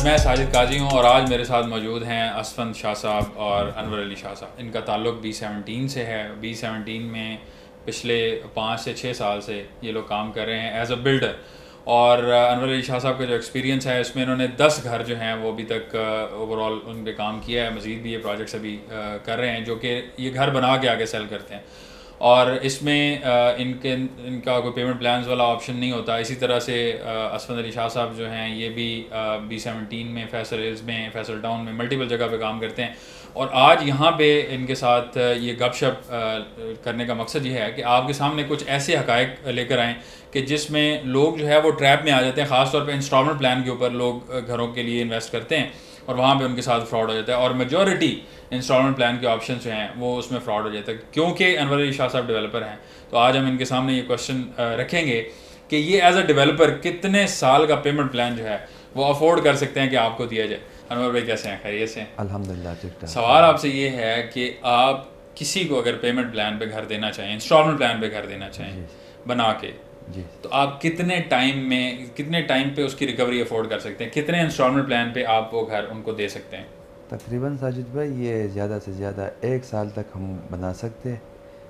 मैं साजिद काजी हूँ और आज मेरे साथ मौजूद हैं असफंद शाह साहब और अनवर अली शाह साहब। इनका ताल्लुक़ B17 से है। B17 में पिछले 5 से 6 साल से ये लोग काम कर रहे हैं एज अ बिल्डर। और अनवर अली शाह साहब का जो एक्सपीरियंस है इसमें इन्होंने 10 घर जो हैं वो अभी तक ओवरऑल उन पे काम किया है। मज़ीद भी ये प्रोजेक्ट्स अभी कर रहे हैं जो कि ये घर बना के आगे सेल करते हैं। और इसमें इनका कोई पेमेंट प्लान्स वाला ऑप्शन नहीं होता। इसी तरह से असफंद अली शाह साहब जो हैं ये भी B17 में, फैसल हिल्स में, फैसल टाउन में, मल्टीपल जगह पे काम करते हैं। और आज यहाँ पे इनके साथ ये गपशप करने का मकसद ये है कि आपके सामने कुछ ऐसे हकायक लेकर आएँ कि जिसमें लोग जो है वो ट्रैप में आ जाते हैं। ख़ासतौर पे इंस्टॉलमेंट प्लान के ऊपर लोग घरों के लिए इन्वेस्ट करते हैं और वहाँ पे उनके साथ फ्रॉड हो जाता है। और मेजॉरिटी इंस्टॉलमेंट प्लान के ऑप्शन जो हैं वो उसमें फ्रॉड हो जाता है। क्योंकि अनवर अली शाह साहब डेवलपर हैं तो आज हम इनके सामने ये क्वेश्चन रखेंगे कि ये एज अ डेवलपर कितने साल का पेमेंट प्लान जो है वो अफोर्ड कर सकते हैं कि आपको दिया जाए। अनवर भाई कैसे हैं? खैरियत से? अल्हम्दुलिल्लाह ठीक ठाक। सवाल आपसे ये है कि आप किसी को अगर पेमेंट प्लान पे घर देना चाहें, इंस्टॉलमेंट प्लान पे घर देना चाहें बना के, जी, तो आप कितने टाइम पे उसकी रिकवरी अफोर्ड कर सकते हैं? कितने इंस्टॉलमेंट प्लान पे आप वो घर उनको दे सकते हैं? तकरीबन साजिद भाई ये ज़्यादा से ज़्यादा 1 साल तक हम बना सकते हैं।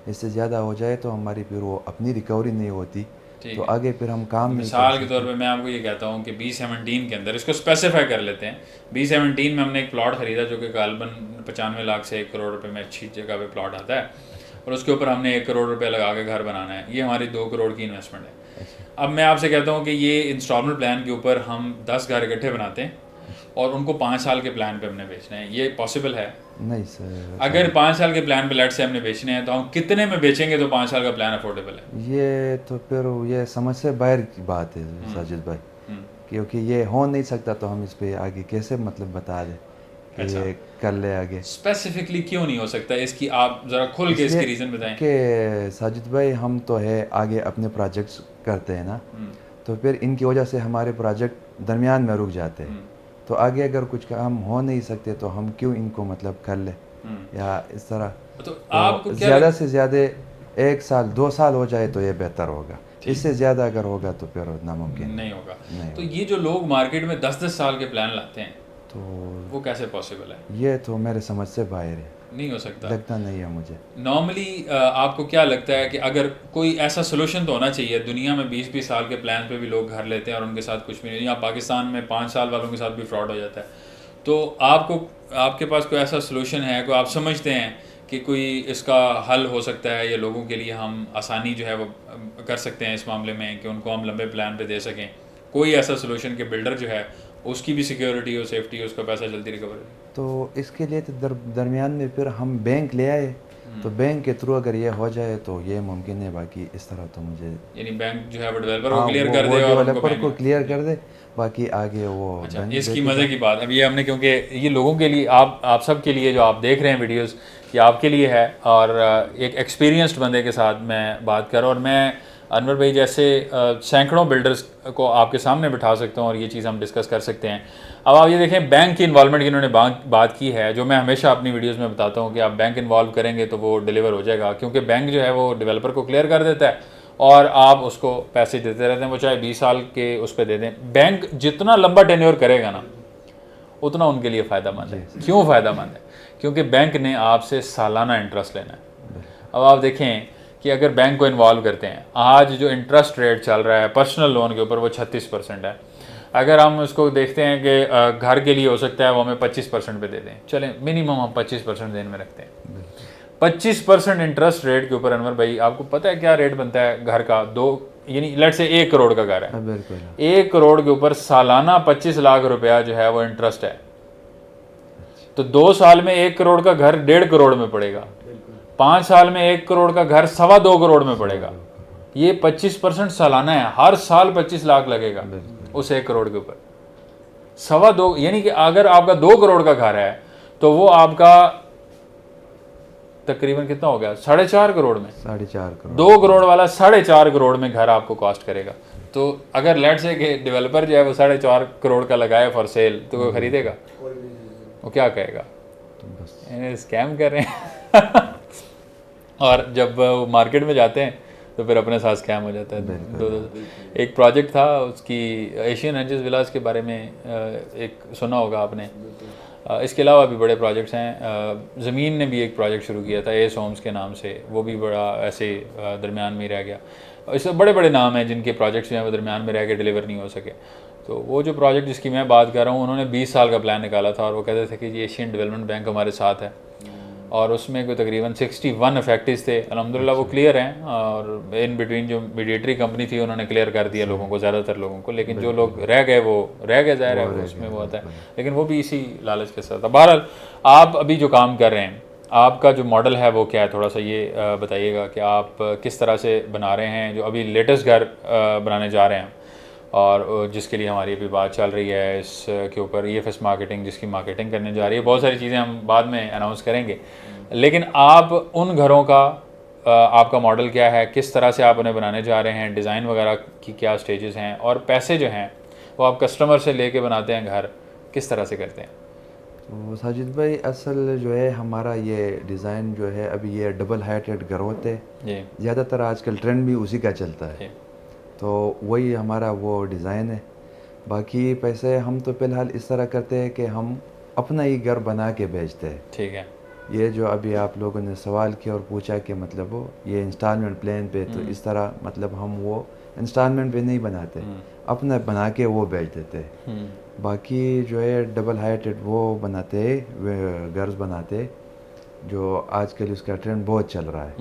इससे ज़्यादा हो जाए तो हमारी फिर वो अपनी रिकवरी नहीं होती, ठीक तो है। आगे फिर हम काम नहीं कर मिसाल के सकते। तौर पे मैं आपको ये कहता हूँ कि B17 के अंदर इसको स्पेसिफाई कर लेते हैं। B17 में हमने एक प्लॉट ख़रीदा जो कि गालबन 95 लाख से 1 करोड़ रुपए में अच्छी जगह पे प्लॉट आता है। अच्छा, और उसके ऊपर हमने 1 करोड़ रुपए लगा के घर बनाना है। ये हमारी 2 करोड़ की इन्वेस्टमेंट है। अच्छा, अब मैं आपसे कहता हूँ कि ये इंस्टॉलमेंट प्लान के ऊपर हम 10 घर इकट्ठे बनाते हैं अच्छा। और उनको 5 साल के प्लान पे हमने बेचना है। ये पॉसिबल है? नहीं सर, अगर 5 साल के प्लान पे लेट से हमने बेचने हैं तो हम कितने में बेचेंगे तो 5 साल का प्लान अफोर्डेबल है? ये तो फिर ये समझ से बाहर की बात है साजिद भाई, हम्म, क्योंकि ये हो नहीं सकता, तो हम इस पे आगे कैसे मतलब बता दें कि अच्छा। ये कर ले आगे। स्पेसिफिकली क्यों नहीं हो सकता? इसकी आप ज़रा खुल के इसलिए इसकी रीज़न बताएं। कि साजिद भाई हम तो है आगे अपने प्रोजेक्ट्स करते हैं ना, हम्म, तो फिर इनकी वजह से हमारे प्रोजेक्ट दरमियान में रुक जाते हैं। हम्म, तो आगे अगर कुछ काम हो नहीं सकते तो हम क्यों इनको मतलब कर ले, या इस तरह। तो आपको तो क्या ज़्यादा से ज़्यादा 1 साल 2 साल हो जाए तो ये बेहतर होगा। ठीक। इससे ज़्यादा अगर होगा तो फिर नामुमकिन नहीं होगा। नहीं तो होगा। ये जो लोग मार्केट में 10-10 साल के प्लान लाते हैं तो वो कैसे पॉसिबल है? ये तो मेरे समझ से बाहर है, नहीं हो सकता। लगता नहीं है मुझे। नॉर्मली आपको क्या लगता है कि अगर कोई ऐसा सोल्यूशन तो होना चाहिए? दुनिया में 20-20 साल के प्लान पे भी लोग घर लेते हैं और उनके साथ कुछ भी नहीं। यहाँ पाकिस्तान में 5 साल वालों के साथ भी फ्रॉड हो जाता है। तो आपके पास कोई ऐसा सोल्यूशन है, कोई आप समझते हैं कि कोई इसका हल हो सकता है या लोगों के लिए हम आसानी जो है वो कर सकते हैं इस मामले में कि उनको हम लंबे प्लान पे दे सकें? कोई ऐसा सोल्यूशन कि बिल्डर जो है उसकी भी सिक्योरिटी हो, सेफ्टी हो, उसका पैसा जल्दी रिकवर हो? तो इसके लिए तो दरमियान में फिर हम बैंक ले आए, तो बैंक के थ्रू अगर ये हो जाए तो ये मुमकिन है। बाकी इस तरह तो मुझे, यानी बैंक जो है वो डेवलपर को हाँ, क्लियर वो कर वो दे और उनको डेवलपर को बैंक। क्लियर कर दे, बाकी आगे वो अच्छा, बैंक इसकी देखेगा। मज़े की बात अब ये हमने, क्योंकि ये लोगों के लिए, आप सब के लिए जो आप देख रहे हैं वीडियोस, ये आपके लिए है। और एक एक्सपीरियंस्ड बंदे के साथ मैं बात कर रहा हूँ और मैं अनवर भाई जैसे सैकड़ों बिल्डर्स को आपके सामने बिठा सकता हूँ और ये चीज़ हम डिस्कस कर सकते हैं। अब आप ये देखें, बैंक की इन्वॉल्वमेंट की इन्होंने बात की है, जो मैं हमेशा अपनी वीडियोस में बताता हूँ कि आप बैंक इन्वॉल्व करेंगे तो वो डिलीवर हो जाएगा। क्योंकि बैंक जो है वो डेवलपर को क्लियर कर देता है और आप उसको पैसे देते रहते हैं, वो चाहे 20 साल के उस पर दे दें। बैंक जितना लंबा टेन्योर करेगा ना उतना उनके लिए फ़ायदेमंद है। क्यों फ़ायदेमंद है? क्योंकि बैंक ने आपसे सालाना इंटरेस्ट लेना है। अब आप देखें कि अगर बैंक को इन्वॉल्व करते हैं, आज जो इंटरेस्ट रेट चल रहा है पर्सनल लोन के ऊपर वो 36% है। अगर हम उसको देखते हैं कि घर के लिए हो सकता है वो हमें 25% पे दे दें, चलें मिनिमम हम 25% देने में रखते हैं। 25% इंटरेस्ट रेट के ऊपर अनवर भाई आपको पता है क्या रेट बनता है घर का? यानी लेट से 1 करोड़ का घर है, बिल्कुल। 1 करोड़ के ऊपर सालाना 25 लाख रुपया जो है वो इंटरेस्ट है। तो 2 साल में 1 करोड़ का घर 1.5 करोड़ में पड़ेगा, 5 साल में 1 करोड़ का घर 2.25 करोड़ में पड़ेगा। ये 25% सालाना है, हर साल 25 लाख लगेगा उस 1 करोड़ के ऊपर। 2.25, यानी कि अगर आपका 2 करोड़ का घर है तो वो आपका तकरीबन कितना हो गया? 4.5 करोड़ में। 4.5 करोड़। 2 करोड़ वाला 4.5 करोड़ में घर आपको कॉस्ट करेगा। तो अगर लेट से कि डेवलपर जो है वो 4.5 करोड़ का लगाए फॉर सेल, तो वो खरीदेगा? वो क्या कहेगा? तो बस स्कैम कर रहे हैं। और जब वो मार्केट में जाते हैं तो फिर अपने साथ स्कैम हो जाता है। दो एक प्रोजेक्ट था उसकी, एशियन रेंजेस विलास के बारे में एक सुना होगा आपने। इसके अलावा भी बड़े प्रोजेक्ट्स हैं। ज़मीन ने भी एक प्रोजेक्ट शुरू किया था एस होम्स के नाम से, वो भी बड़ा ऐसे दरमियान में रह गया। इससे बड़े बड़े नाम हैं जिनके प्रोजेक्ट्स जो हैं वो दरमियान में रह के डिलीवर नहीं हो सके। तो वो जो प्रोजेक्ट जिसकी मैं बात कर रहा हूँ, उन्होंने 20 साल का प्लान निकाला था और वो कहते थे कि ये एशियन डेवलपमेंट बैंक हमारे साथ है, और उसमें कोई तकरीबन 61 इफेक्टिव्स थे। अल्हम्दुलिल्लाह वो क्लियर हैं, और इन बिटवीन जो मीडिएटरी कंपनी थी उन्होंने क्लियर कर दिया लोगों को, ज़्यादातर लोगों को। लेकिन जो लोग रह गए वो रह गए, ज़ाहिर है उसमें वो होता है, लेकिन वो भी इसी लालच के साथ था। बहरहाल आप अभी जो काम कर रहे हैं, आपका जो मॉडल है वो क्या है, थोड़ा सा ये बताइएगा कि आप किस तरह से बना रहे हैं जो अभी लेटेस्ट घर बनाने जा रहे हैं, और जिसके लिए हमारी अभी बात चल रही है इसके ऊपर EFS मार्केटिंग, जिसकी मार्केटिंग करने जा रही है। बहुत सारी चीज़ें हम बाद में अनाउंस करेंगे, लेकिन आप उन घरों का आपका मॉडल क्या है, किस तरह से आप उन्हें बनाने जा रहे हैं, डिज़ाइन वगैरह की क्या स्टेजेस हैं, और पैसे जो हैं वो आप कस्टमर से लेके बनाते हैं घर, किस तरह से करते हैं? तो साजिद भाई असल जो है हमारा ये डिज़ाइन जो है, अभी ये डबल हाइटेड घर होते हैं जी, ज़्यादातर, आजकल ट्रेंड भी उसी का चलता है, तो वही हमारा वो डिज़ाइन है। बाकी पैसे हम तो फ़िलहाल इस तरह करते हैं कि हम अपना ही घर बना के बेचते हैं। ठीक है। ये जो अभी आप लोगों ने सवाल किया और पूछा कि मतलब वो ये इंस्टॉलमेंट प्लान पे, तो इस तरह मतलब हम वो इंस्टॉलमेंट पे नहीं बनाते, अपना बना के वो बेच देते हैं। बाकी जो है डबल हाइटेड वो बनाते, गर्ल्स बनाते, जो आजकल उसका ट्रेंड बहुत चल रहा है।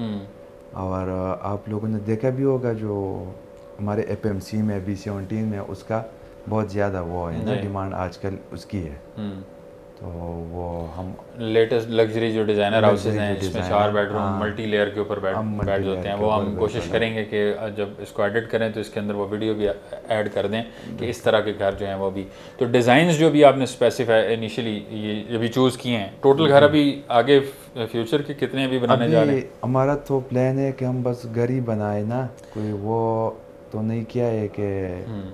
और आप लोगों ने देखा भी होगा जो हमारे FMC में B17 में उसका बहुत ज़्यादा वो है ना, डिमांड आजकल उसकी है। तो वो हम लेटेस्ट लग्जरी जो डिज़ाइनर हाउसेज हैं जिसमें 4 बेडरूम मल्टी लेयर के ऊपर बेड्स होते हैं, वो हम कोशिश करेंगे कि जब इसको एडिट करें तो इसके अंदर वो वीडियो भी ऐड कर दें कि इस तरह के घर जो हैं वो भी। तो डिज़ाइंस जो भी आपने स्पेसिफाई इनिशियली ये अभी चूज़ किए हैं, टोटल घर अभी आगे फ्यूचर के कितने अभी बनाने जा रहे हैं? हमारा तो प्लान है कि हम बस घर ही बनाए ना, कोई वो तो नहीं किया है कि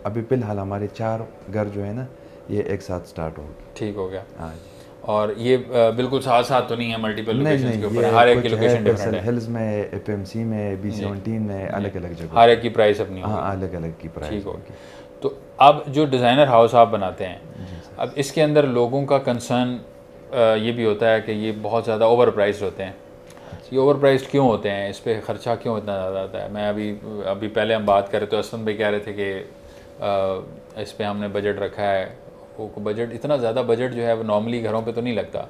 अभी फ़िलहाल हमारे 4 घर जो है ना ये एक साथ स्टार्ट हो गए। ठीक हो गया। हाँ, और ये बिल्कुल साथ साथ तो नहीं है, मल्टीपल लोकेशंस के ऊपर, हर एक की लोकेशन डिफरेंट है। हिल्स में, FMC में, B17 में, अलग अलग जगह, हर एक की प्राइस अपनी होगी। हाँ अलग अलग की प्राइस। ठीक होगी। तो अब जो डिज़ाइनर हाउस आप बनाते हैं, अब इसके अंदर लोगों का कंसर्न ये भी होता है कि ये बहुत ज़्यादा ओवर प्राइस्ड होते हैं। ये ओवर प्राइस्ड क्यों होते हैं, इस पर ख़र्चा क्यों इतना ज़्यादा आता है? मैं अभी पहले हम बात कर रहे थे, असलम भाई कह रहे थे कि इस पर हमने बजट रखा है, वो बजट इतना ज़्यादा बजट जो है वो नॉर्मली घरों पे तो नहीं लगता।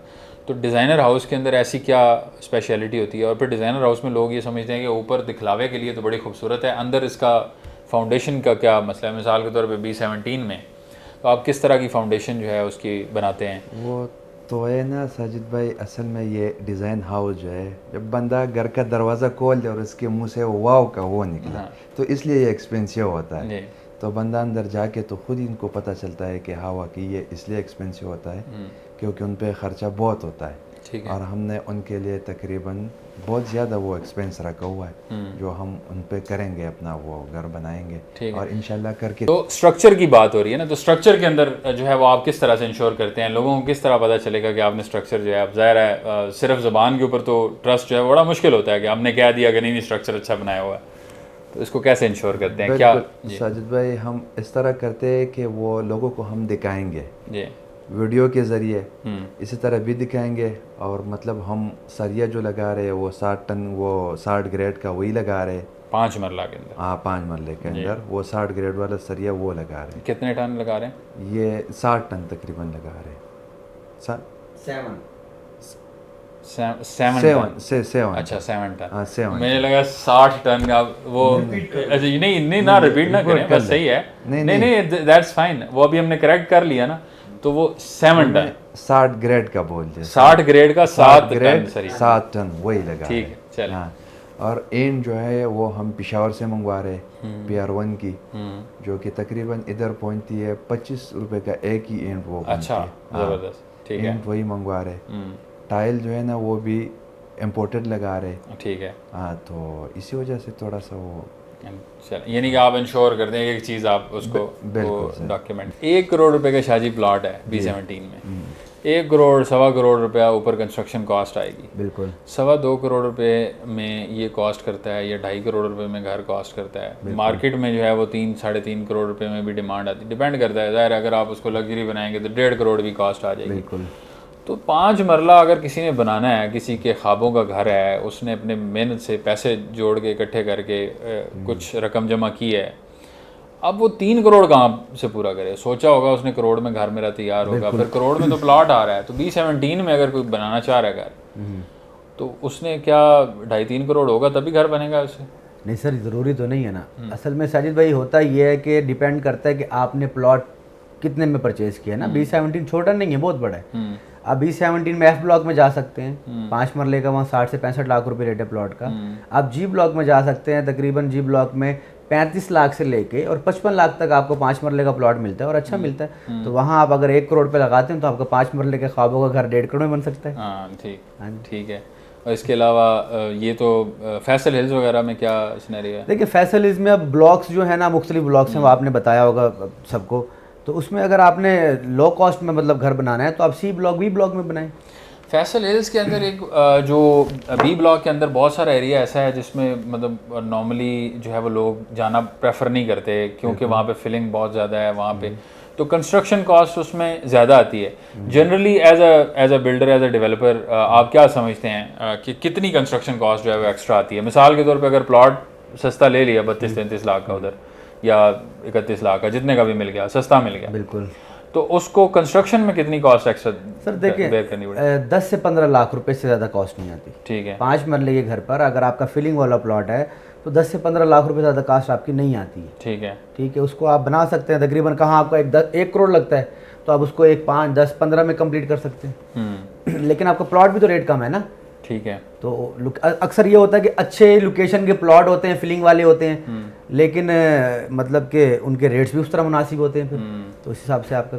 तो डिज़ाइनर हाउस के अंदर ऐसी क्या स्पेशलिटी होती है? और फिर डिज़ाइनर हाउस में लोग ये समझते हैं कि ऊपर दिखलावे के लिए तो बड़ी खूबसूरत है, अंदर इसका फाउंडेशन का क्या मसला है? मिसाल के तौर पे B17 में तो आप किस तरह की फाउंडेशन जो है उसकी बनाते हैं? वो तो है ना साजिद भाई, असल में ये डिज़ाइन हाउस जो है, जब बंदा घर का दरवाज़ा खोल दे और उसके मुंह से वाव का वो निकला, तो इसलिए ये एक्सपेंसिव होता है। तो बंदा अंदर जाके तो खुद ही इनको पता चलता है कि हाँ वाकई ये इसलिए एक्सपेंसिव होता है क्योंकि उन पे ख़र्चा बहुत होता है। ठीक है। और हमने उनके लिए तकरीबन बहुत ज़्यादा वो एक्सपेंस रखा हुआ है जो हम उन पे करेंगे, अपना वो घर बनाएंगे और इंशाल्लाह करके। तो स्ट्रक्चर की बात हो रही है ना, तो स्ट्रक्चर के अंदर जो है वो आप किस तरह से इंश्योर करते हैं? लोगों को किस तरह पता चलेगा कि आपने स्ट्रक्चर जो है, अब ज़ाहिर है सिर्फ ज़बान के ऊपर तो ट्रस्ट जो है बड़ा मुश्किल होता है कि हमने कह दिया कि नहीं स्ट्रक्चर अच्छा बनाया हुआ है, तो इसको कैसे इंश्योर करते हैं? क्या साजिद भाई हम इस तरह करते हैं कि वो लोगों को हम दिखाएंगे जी वीडियो के ज़रिए, इसी तरह भी दिखाएंगे। और मतलब हम सरिया जो लगा रहे हैं वो 60 टन, वो 60 ग्रेड का वही लगा रहे हैं 5 मरला के अंदर। हाँ 5 मरले के अंदर वो 60 ग्रेड वाला सरिया वो लगा रहे हैं। कितने टन लगा रहे हैं? ये 60 टन तकरीबन लगा रहे हैं। 7 अच्छा 7 टन। हाँ 7। मैंने लगा 60 टन का वो, अच्छा नहीं ना रिपीट ना करें, बस सही है। नहीं दैट्स फाइन, वो अभी हमने करेक्ट कर लिया ना, तो वो 7 टन 60 ग्रेड का बोल दिया, 60 ग्रेड का 7 टन, सही 7 टन वही लगा। ठीक है चल। हाँ और एंड जो है वो हम पेशावर से मंगवा रहे PR1 की, जो कि तकरीबन इधर पहुंचती है 25 रुपए का एक ही एंड वो। अच्छा ज़बरदस्त, ठीक है। वही मंगवा रहे। टाइल जो है ना वो भी इम्पोर्टेड लगा रहे। ठीक है। हाँ तो इसी वजह से थोड़ा सा वो चल, यानी कि आप इंश्योर कर दें एक चीज़ आप उसको डॉक्यूमेंट। 1 करोड़ रुपए का शाजी प्लॉट है B17 में, 1 करोड़ 1.25 करोड़ रुपया ऊपर कंस्ट्रक्शन कॉस्ट आएगी। बिल्कुल 2.25 करोड़ रुपए में ये कॉस्ट करता है, या 2.5 करोड़ रुपए में घर कॉस्ट करता है। मार्केट में जो है वो 3-3.5 करोड़ रुपए में भी डिमांड आती है, डिपेंड करता है। ज़ाहिर अगर आप उसको लग्जरी बनाएंगे तो 1.5 करोड़ भी कॉस्ट आ जाएगी। बिल्कुल। तो 5 मरला अगर किसी ने बनाना है, किसी के ख्वाबों का घर है, उसने अपने मेहनत से पैसे जोड़ के इकट्ठे करके कुछ रकम जमा की है, अब वो 3 करोड़ कहाँ से पूरा करे? सोचा होगा उसने करोड़ में घर मेरा तैयार होगा, फिर करोड़ में तो प्लॉट आ रहा है। तो B17 में अगर कोई बनाना चाह रहा है घर, तो उसने क्या 2.5-3 करोड़ होगा तभी घर बनेगा उससे? नहीं सर, ज़रूरी तो नहीं है ना। असल में साजिद भाई होता ये है कि डिपेंड करता है कि आपने प्लॉट कितने में परचेज़ किया ना। B17 छोटा नहीं है, बहुत बड़ा है। आप B17 में F ब्लॉक में जा सकते हैं, 5 मरले का, वहाँ 60 से 65 लाख रुपए रेट है प्लॉट का। आप G ब्लॉक में जा सकते हैं, तकरीबन G ब्लॉक में 35 लाख से लेके और 55 लाख तक आपको 5 मरले का प्लॉट मिलता है और अच्छा मिलता है। तो वहाँ आप अगर 1 करोड़ पे लगाते हैं तो आपका 5 मरले के ख्वाबों का घर 1.5 करोड़ में बन सकता है। हाँ ठीक है। और इसके अलावा ये तो फैसल हिल्स वगैरह में क्या सिनेरियो है? देखिए फैसल हिल्स में अब ब्लॉक्स जो है ना, मुख्तलिफ ब्लॉक्स हैं, वो आपने बताया होगा सबको। तो उसमें अगर आपने लो कॉस्ट में मतलब घर बनाना है तो आप C ब्लॉक B ब्लॉक में बनाएं। फैसल हिल्स के अंदर एक जो B ब्लॉक के अंदर बहुत सारा एरिया ऐसा है जिसमें मतलब नॉर्मली जो है वो लोग जाना प्रेफर नहीं करते, क्योंकि वहाँ पे फिलिंग बहुत ज़्यादा है वहाँ पे, तो कंस्ट्रक्शन कॉस्ट उसमें ज़्यादा आती है। Generally as a builder, as a developer, आप क्या समझते हैं कि कितनी कंस्ट्रक्शन कॉस्ट जो है वो एक्स्ट्रा आती है? मिसाल के तौर पे अगर प्लॉट सस्ता ले लिया 32-33 लाख का उधर, या 31 लाख का, जितने का भी मिल गया, सस्ता मिल गया, बिल्कुल, तो उसको कंस्ट्रक्शन में कितनी कॉस्ट एक्स्ट्रा सर देखिए 10 से 15 लाख रुपए से ज़्यादा कॉस्ट नहीं आती। ठीक है। 5 मरले के घर पर अगर आपका फिलिंग वाला प्लॉट है तो 10 से 15 लाख रुपए ज़्यादा कॉस्ट आपकी नहीं आती है। ठीक है, उसको आप बना सकते हैं। तकरीबन कहाँ आपका 1 करोड़ लगता है तो आप उसको 1, 5, 10, 15 में कंप्लीट कर सकते हैं। लेकिन आपका प्लॉट भी तो रेट कम है ना। ठीक है। तो अक्सर ये होता है कि अच्छे लोकेशन के प्लॉट होते हैं, फिलिंग वाले होते हैं, लेकिन मतलब कि उनके रेट्स भी उस तरह मुनासिब होते हैं फिर, तो इस हिसाब से आपका।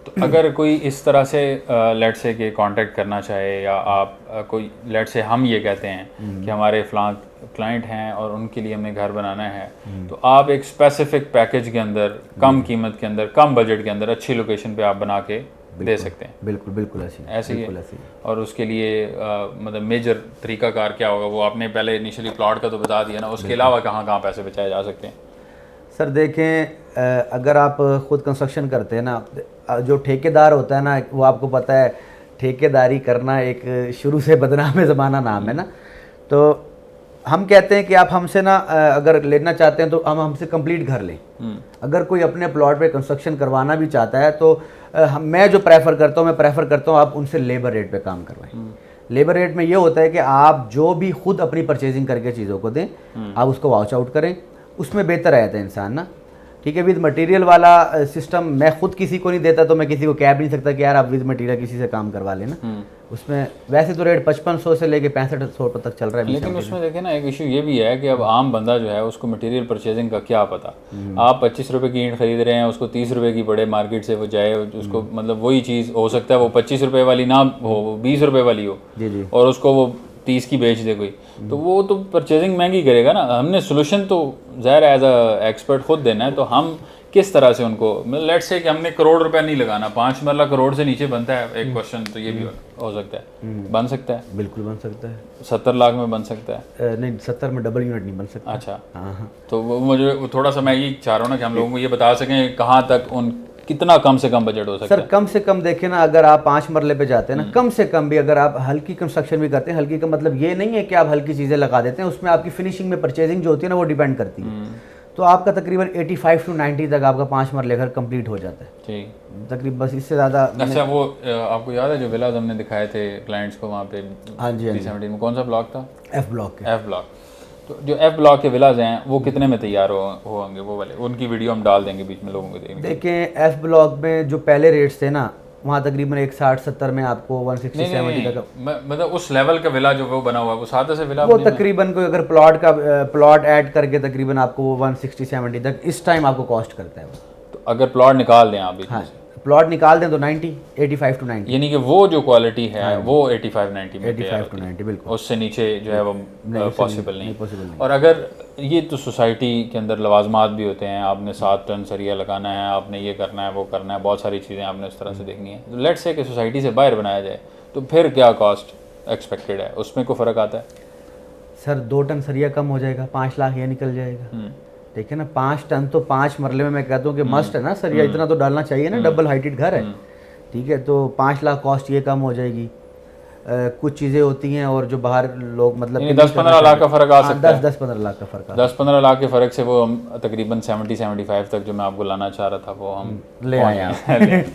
तो अगर कोई इस तरह से लेट से के कांटेक्ट करना चाहे, या आप कोई लेट से हम ये कहते हैं कि हमारे फलां क्लाइंट हैं और उनके लिए हमें घर बनाना है, तो आप एक स्पेसिफिक पैकेज के अंदर, कम कीमत के अंदर, कम बजट के अंदर, अच्छी लोकेशन पे आप बना के दे सकते हैं। बिल्कुल ऐसे ही है। और उसके लिए मतलब मेजर तरीकाकार क्या होगा? वो आपने पहले इनिशियली प्लॉट का तो बता दिया ना, उसके अलावा कहाँ पैसे बचाए जा सकते हैं? सर देखें, अगर आप ख़ुद कंस्ट्रक्शन करते हैं ना, जो ठेकेदार होता है ना, वो आपको पता है ठेकेदारी करना एक शुरू से बदनाम ज़माना नाम है ना। तो हम कहते हैं कि आप हमसे ना अगर लेना चाहते हैं तो हम हमसे कंप्लीट घर लें। अगर कोई अपने प्लॉट पे कंस्ट्रक्शन करवाना भी चाहता है तो मैं जो प्रेफर करता हूँ आप उनसे लेबर रेट पे काम करवाएं। लेबर रेट में ये होता है कि आप जो भी खुद अपनी परचेजिंग करके चीज़ों को दें, आप उसको वॉच आउट करें, उसमें बेहतर रहता है इंसान ना। ठीक है, विद मटेरियल वाला सिस्टम मैं खुद किसी को नहीं देता, तो मैं किसी को कह भी नहीं सकता कि यार आप विद मटेरियल किसी से काम करवा लेना। उसमें वैसे तो रेट 5500 से लेके 6500 तक चल रहा है। लेकिन उसमें देखें ना, एक इशू ये भी है कि अब आम बंदा जो है उसको मटेरियल परचेजिंग का क्या पता। आप 25 रुपये की ईंट खरीद रहे हैं, उसको 30 रुपये की पड़े मार्केट से, वो जाए उसको मतलब वही चीज़ हो सकता है वो 25 रुपये वाली ना हो, 20 रुपये वाली हो, जी, और उसको वो 30 की बेच दे कोई, तो वो तो परचेजिंग महंगी करेगा ना। हमने सोल्यूशन तो ज़ाहिर एज अ एक्सपर्ट खुद देना है, तो हम किस तरह से उनको, मतलब लेट्स से कि हमने करोड़ रुपया नहीं लगाना, 5 मरला करोड़ से नीचे बनता है एक क्वेश्चन, तो ये भी हो सकता है, बन सकता है, बिल्कुल बन सकता है। 70 लाख में बन सकता है? नहीं, 70 में डबल यूनिट नहीं बन सकता। अच्छा, हाँ। तो वो मुझे थोड़ा सा मैं ये चाह रहा हूँ ना कि हम लोगों को ये बता सकें कहाँ तक कितना कम से कम बजट हो सकता है। सर कम से कम देखें ना, अगर आप 5 मरले पे जाते हैं ना, कम से कम भी अगर आप हल्की कंस्ट्रक्शन भी करते हैं, हल्की का मतलब ये नहीं है कि आप हल्की चीज़ें लगा देते हैं, उसमें आपकी फिनिशिंग में परचेजिंग जो होती है ना वो डिपेंड करती है। तो आपका तकरीबन 85 से 90 तक आपका 5 मरले घर कंप्लीट हो जाता है। ठीक, तकरीबन बस इससे ज़्यादा। अच्छा, वो आपको याद है जो विलाज हमने दिखाए थे क्लाइंट्स को वहाँ पे? हाँ जी। B17 में कौन सा ब्लॉक था? F ब्लॉक के। F block. तो जो F ब्लॉक के विलाज हैं वो कितने में तैयार होंगे वो वाले? उनकी वीडियो हम डाल देंगे बीच में लोगों को देखने। देखें F ब्लॉक में जो पहले रेट्स थे ना, वहाँ तकरीबन 160-70 में आपको 160-70 तक, मतलब उस लेवल का विला जो वो बना हुआ है वो सादा से विला, वो तकरीबन कोई अगर प्लॉट ऐड करके तकरीबन आपको वो 160-70 तक इस टाइम आपको कॉस्ट करता है। तो अगर प्लॉट निकाल दें आप? हाँ, प्लॉट निकाल दें तो 90, 85 to 90, यानी कि वो जो क्वालिटी है वो 85-90 में 85 to 90 बिल्कुल। उससे नीचे जो है वो पॉसिबल नहीं। पॉसिबल नहीं। और अगर ये तो सोसाइटी के अंदर लवाजमात भी होते हैं, आपने 7 टन सरिया लगाना है, आपने ये करना है वो करना है, बहुत सारी चीज़ें आपने उस तरह से देखनी है। तो लेट्स से कि सोसाइटी से बाहर बनाया जाए तो फिर क्या कॉस्ट एक्सपेक्टेड है, उसमें कोई फ़र्क आता है? सर 2 टन सरिया कम हो जाएगा, 5 लाख ये निकल जाएगा, ठीक है ना। 5 टन तो 5 मरले में मैं कहता हूँ कि मस्ट है ना सरिया, इतना तो डालना चाहिए ना, डबल हाइटेड घर है, ठीक है। तो 5 लाख कॉस्ट ये कम हो जाएगी। कुछ चीज़ें होती हैं और जो बाहर लोग मतलब 10-15 लाख का फ़र्क आ सकता है। 10-15 लाख का फ़र्क 10-15 लाख के फ़र्क से वो हम तकरीबन 70-75 तक जो मैं आपको लाना चाह रहा था वो हम ले आए आप।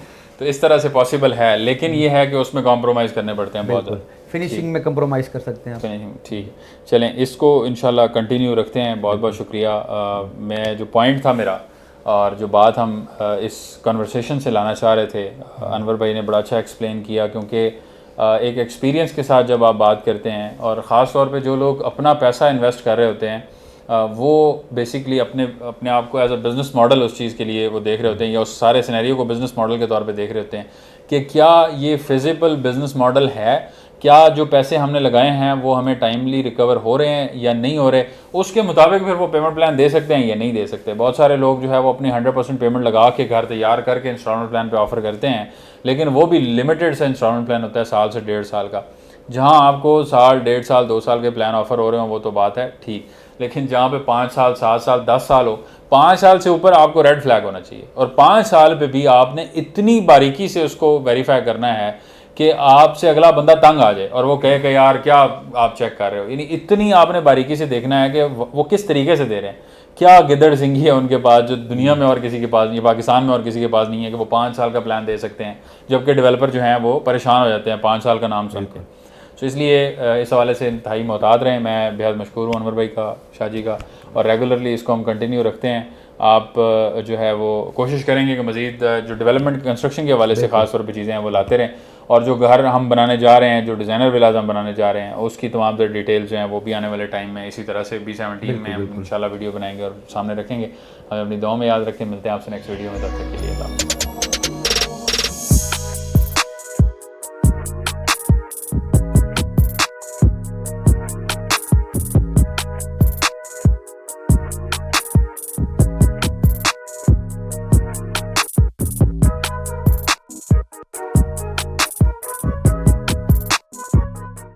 तो इस तरह से पॉसिबल है, लेकिन ये है कि उसमें कॉम्प्रोमाइज़ करने पड़ते हैं बहुत ज़्यादा। फिनिशिंग में कंप्रोमाइज़ कर सकते हैं आप। फिनिशिंग ठीक है, चलें इसको इंशाल्लाह कंटिन्यू रखते हैं। बहुत बहुत शुक्रिया। मैं जो पॉइंट था मेरा और जो बात हम इस कन्वर्सेशन से लाना चाह रहे थे, अनवर भाई ने बड़ा अच्छा एक्सप्लेन किया, क्योंकि एक एक्सपीरियंस के साथ जब आप बात करते हैं और ख़ास तौर पे जो लोग अपना पैसा इन्वेस्ट कर रहे होते हैं वो बेसिकली अपने आप को एज अ बिज़नेस मॉडल उस चीज़ के लिए वो देख रहे होते हैं, या उस सारे सिनेरियो को बिज़नेस मॉडल के तौर पे देख रहे होते हैं कि क्या ये फिजिबल बिज़नेस मॉडल है, क्या जो पैसे हमने लगाए हैं वो हमें टाइमली रिकवर हो रहे हैं या नहीं हो रहे, उसके मुताबिक फिर वो पेमेंट प्लान दे सकते हैं या नहीं दे सकते। बहुत सारे लोग जो है वो अपनी 100% पेमेंट लगा के घर तैयार करके इंस्टॉलमेंट प्लान पे ऑफ़र करते हैं, लेकिन वो भी लिमिटेड सा इंस्टॉलमेंट प्लान होता है, 1 साल से 1.5 साल का। जहाँ आपको साल, 1.5 साल, 2 साल के प्लान ऑफ़र हो रहे हो वो तो बात है ठीक, लेकिन जहाँ पे 5 साल, 7 साल, 10 साल हो, 5 साल से ऊपर आपको रेड फ्लैग होना चाहिए। और 5 साल पे भी आपने इतनी बारीकी से उसको वेरीफाई करना है कि आपसे अगला बंदा तंग आ जाए और वो कहे कि यार क्या आप चेक कर रहे हो। यानी इतनी आपने बारीकी से देखना है कि वो किस तरीके से दे रहे हैं, क्या गिदड़ सिंगी है उनके पास जो दुनिया में और किसी के पास नहीं, पाकिस्तान में और किसी के पास नहीं है, कि वो 5 साल का प्लान दे सकते हैं, जबकि डेवलपर जो हैं वो परेशान हो जाते हैं 5 साल का नाम सुन के। तो इसलिए इस हवाले से इंतहाई मोहतात रहें। मैं बेहद मशहूर हूँ अनवर भाई का, शाहजी का, और रेगुलरली इसको हम कंटिन्यू रखते हैं। आप जो है वो कोशिश करेंगे कि मज़ीद जो डेवलपमेंट कंस्ट्रक्शन के हवाले से ख़ास तौर पे चीज़ें हैं वो लाते रहें, और जो घर हम बनाने जा रहे हैं, जो डिज़ाइनर विलाज हम बनाने जा रहे हैं, उसकी तमाम तरह डिटेल्स जो हैं वो भी आने वाले टाइम में इसी तरह से B17 में हम इंशाल्लाह वीडियो बनाएंगे और सामने रखेंगे। हमें अपनी दुआ में याद रखें। मिलते हैं आपसे नेक्स्ट वीडियो में, तब तक के लिए।